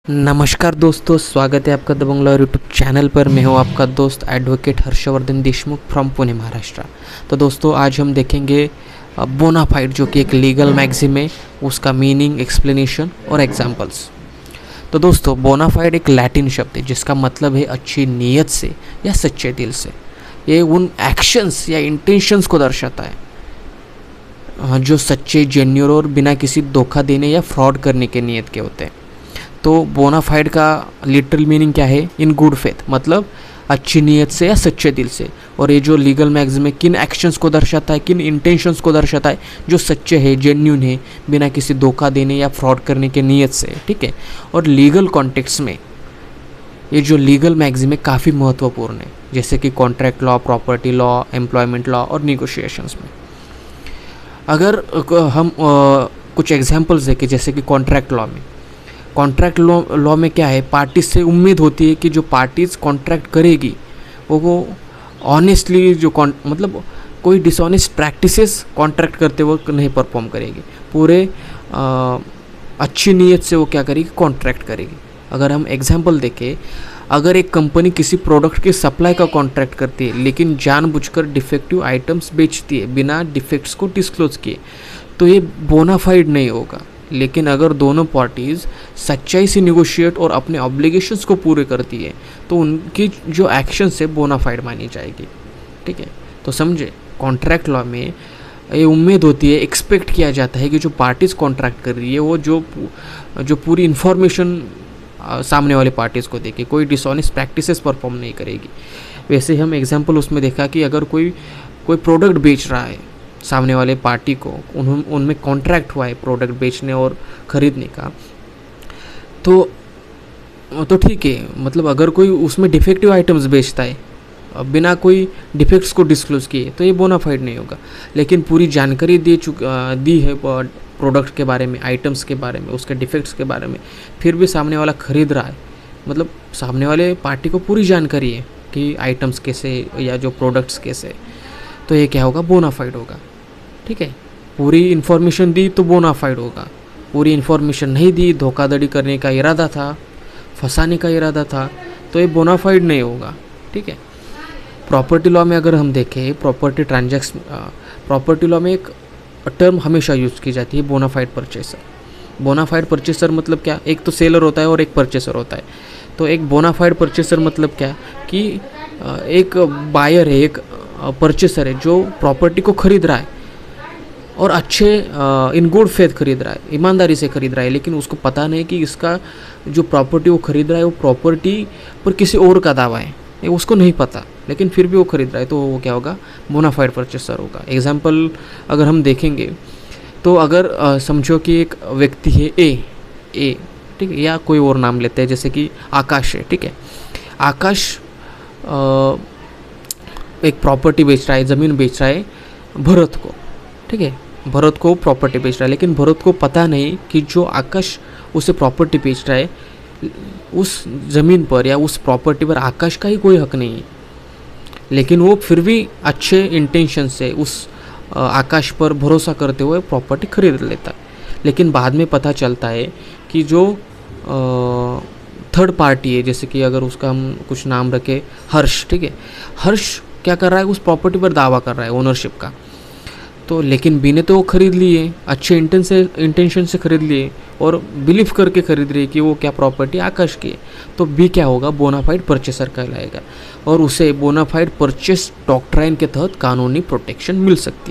नमस्कार दोस्तों, स्वागत है आपका दबंग लॉयर यूट्यूब चैनल पर। मैं हूं आपका दोस्त एडवोकेट हर्षवर्धन देशमुख फ्रॉम पुणे महाराष्ट्र। तो दोस्तों आज हम देखेंगे बोनाफाइड, जो कि एक लीगल मैगज़ीन है, उसका मीनिंग, एक्सप्लेनेशन और एग्जांपल्स। तो दोस्तों बोनाफाइड एक लैटिन शब्द है जिसका मतलब है अच्छी नीयत से या सच्चे दिल से। ये उन एक्शंस या इंटेंशंस को दर्शाता है जो सच्चे, जेन्युइन और बिना किसी धोखा देने या फ्रॉड करने के नियत के होते हैं। तो बोनाफाइड का लिटरल मीनिंग क्या है? इन गुड फेथ, मतलब अच्छी नीयत से या सच्चे दिल से। और ये जो लीगल मैगज़ीन में किन एक्शंस को दर्शाता है, किन इंटेंशंस को दर्शाता है, जो सच्चे है, जेन्युइन है, बिना किसी धोखा देने या फ्रॉड करने के नियत से, ठीक है। और लीगल कॉन्टेक्स्ट में ये जो लीगल मैगज़ीन में काफ़ी महत्वपूर्ण है, जैसे कि contract law, property law, employment law और निगोशिएशंस में। अगर हम कुछ एग्जांपल्स देखें, जैसे कि कॉन्ट्रैक्ट लॉ में क्या है, पार्टीज से उम्मीद होती है कि जो पार्टीज कॉन्ट्रैक्ट करेगी वो ऑनेस्टली मतलब कोई डिसऑनेस्ट प्रैक्टिसेस कॉन्ट्रैक्ट करते वक्त नहीं परफॉर्म करेगी, पूरे अच्छी नीयत से वो क्या करेगी, कॉन्ट्रैक्ट करेगी। अगर हम एग्जांपल देखें, अगर एक कंपनी किसी प्रोडक्ट के सप्लाई का कॉन्ट्रैक्ट करती है लेकिन जानबूझकर डिफेक्टिव आइटम्स बेचती है बिना डिफेक्ट्स को डिस्क्लोज किए, तो ये बोनाफाइड नहीं होगा। लेकिन अगर दोनों पार्टीज़ सच्चाई से निगोशिएट और अपने ऑब्लिगेशंस को पूरे करती है तो उनकी जो एक्शंस है बोनाफाइड मानी जाएगी, ठीक है। तो समझे, कॉन्ट्रैक्ट लॉ में ये उम्मीद होती है, एक्सपेक्ट किया जाता है कि जो पार्टीज़ कॉन्ट्रैक्ट कर रही है वो जो पूरी इन्फॉर्मेशन सामने वाले पार्टीज़ को देके कोई डिसऑनेस्ट प्रैक्टिसेस परफॉर्म नहीं करेगी। वैसे हम एग्जांपल उसमें देखा कि अगर कोई प्रोडक्ट बेच रहा है सामने वाले पार्टी को, उनमें कॉन्ट्रैक्ट हुआ है प्रोडक्ट बेचने और ख़रीदने का, तो ठीक है। मतलब अगर कोई उसमें डिफेक्टिव आइटम्स बेचता है बिना कोई डिफेक्ट्स को डिस्क्लोज किए तो ये बोनाफाइड नहीं होगा। लेकिन पूरी जानकारी दी है प्रोडक्ट के बारे में, आइटम्स के बारे में, उसके डिफेक्ट्स के बारे में, फिर भी सामने वाला ख़रीद रहा है, मतलब सामने वाले पार्टी को पूरी जानकारी है कि आइटम्स कैसे या जो प्रोडक्ट्स कैसे, तो ये क्या होगा, बोनाफाइड होगा, ठीक है। पूरी इन्फॉर्मेशन दी तो बोनाफाइड होगा, पूरी इन्फॉर्मेशन नहीं दी, धोखाधड़ी करने का इरादा था, फंसाने का इरादा था, तो ये बोनाफाइड नहीं होगा, ठीक है। प्रॉपर्टी लॉ में अगर हम देखें, प्रॉपर्टी लॉ में एक टर्म हमेशा यूज़ की जाती है, बोनाफाइड परचेसर। बोनाफाइड परचेसर मतलब क्या? एक तो सेलर होता है और एक परचेसर होता है। तो एक बोनाफाइड परचेसर मतलब क्या कि एक बायर है, एक परचेसर है जो प्रॉपर्टी को खरीद रहा है और अच्छे इन गुड फेथ खरीद रहा है, ईमानदारी से खरीद रहा है, लेकिन उसको पता नहीं कि इसका जो प्रॉपर्टी वो खरीद रहा है वो प्रॉपर्टी पर किसी और का दावा है, ये उसको नहीं पता, लेकिन फिर भी वो खरीद रहा है, तो वो क्या होगा, बोनाफाइड परचेसर होगा। एग्जांपल अगर हम देखेंगे तो अगर समझो कि एक व्यक्ति है ए, ठीक है, या कोई और नाम लेते हैं, जैसे कि आकाश है, ठीक है। आकाश एक प्रॉपर्टी बेच रहा है, ज़मीन बेच रहा है भरत को, ठीक है। भरत को प्रॉपर्टी बेच रहा है, लेकिन भरत को पता नहीं कि जो आकाश उसे प्रॉपर्टी बेच रहा है, उस ज़मीन पर या उस प्रॉपर्टी पर आकाश का ही कोई हक नहीं है। लेकिन वो फिर भी अच्छे इंटेंशन से उस आकाश पर भरोसा करते हुए प्रॉपर्टी खरीद लेता है। लेकिन बाद में पता चलता है कि जो थर्ड पार्टी है, जैसे कि अगर उसका हम कुछ नाम रखें हर्ष, ठीक है, हर्ष क्या कर रहा है, उस प्रॉपर्टी पर दावा कर रहा है ओनरशिप का। तो लेकिन बी ने तो वो खरीद लिए, अच्छे इंटेंशन से खरीद लिए और बिलीव करके खरीद रही है कि वो क्या प्रॉपर्टी आकाश की है, तो बी क्या होगा, बोनाफाइड परचेसर कहलाएगा और उसे बोनाफाइड परचेस डॉक्ट्राइन के तहत कानूनी प्रोटेक्शन मिल सकती है।